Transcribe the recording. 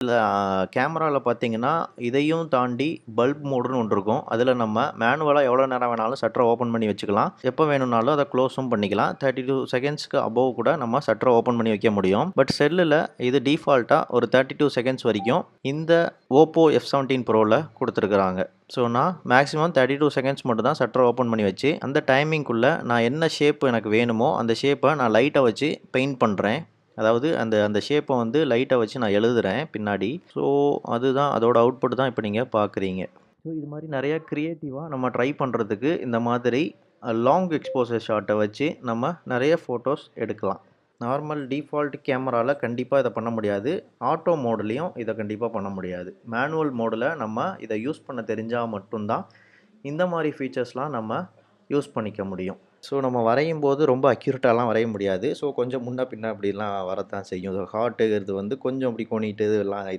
இதில கேமரால பார்த்தீங்கன்னா, இதையும் தாண்டி பல்ப் மோடுன்னு ஒண்ணு இருக்கும். அதில நம்ம மேனுவலா எவ்வளோ நேரம் வேணாலும் ஷட்டர ஓப்பன் பண்ணி வச்சுக்கலாம். எப்போ வேணும்னாலும் அத க்ளோஸும் பண்ணிக்கலாம். 32 செகண்ட்ஸ்க்கு அபோவ் கூட நம்ம ஷட்டர ஓப்பன் பண்ணி வைக்க முடியும். பட் செல்லுல இது டிஃபால்ட்டா ஒரு 32 செகண்ட்ஸ் வரைக்கும் இந்த Oppo F17 Proல குடுத்துருக்காங்க. ஸோ, நான் மேக்ஸிமம் 32 செகண்ட்ஸ் மட்டும் தான் ஷட்டர ஓப்பன் பண்ணி வச்சு, அந்த டைமிங்குள்ள நான் என்ன ஷேப் எனக்கு வேணுமோ, அந்த ஷேப்ப நான் லைட்ட வச்சு பெயிண்ட் பண்றேன். அதாவது அந்த அந்த ஷேப்ப வந்து லைட்ட வச்சு நான் எழுதுறேன் பின்னாடி. ஸோ, அதுதான் அதோட அவுட்புட் தான் இப்ப நீங்க பார்க்குறீங்க. ஸோ, இது மாரி நெறைய கிரியேட்டிவா நம்ம ட்ரை பண்றதுக்கு இந்த மாதிரி லாங் எக்ஸ்போஷர் ஷாட்ட வச்சு நம்ம நெறைய ஃபோட்டோஸ் எடுக்கலாம். நார்மல் டிஃபால்ட் கேமரால கண்டிப்பா இத பண்ண முடியாது. ஆட்டோ மோட்லயும் இத கண்டிப்பா பண்ண முடியாது. மேனுவல் மோடுல நம்ம இத யூஸ் பண்ண தெரிஞ்சா மட்டும் தான், இந்த மாரி ஃபீச்சர்ஸ்லாம் நம்ம யூஸ் பண்ணிக்க முடியும். ஸோ, நம்ம வரையும்போது ரொம்ப அக்யூரேட்டாலாம் வரைய முடியாது. ஸோ, கொஞ்சம் முன்ன பின்ன அப்படிலாம் வரத்தான் செய்யும். ஹார்ட்டுங்கிறது வந்து கொஞ்சம் இப்படி கோணிட்டு எல்லாம்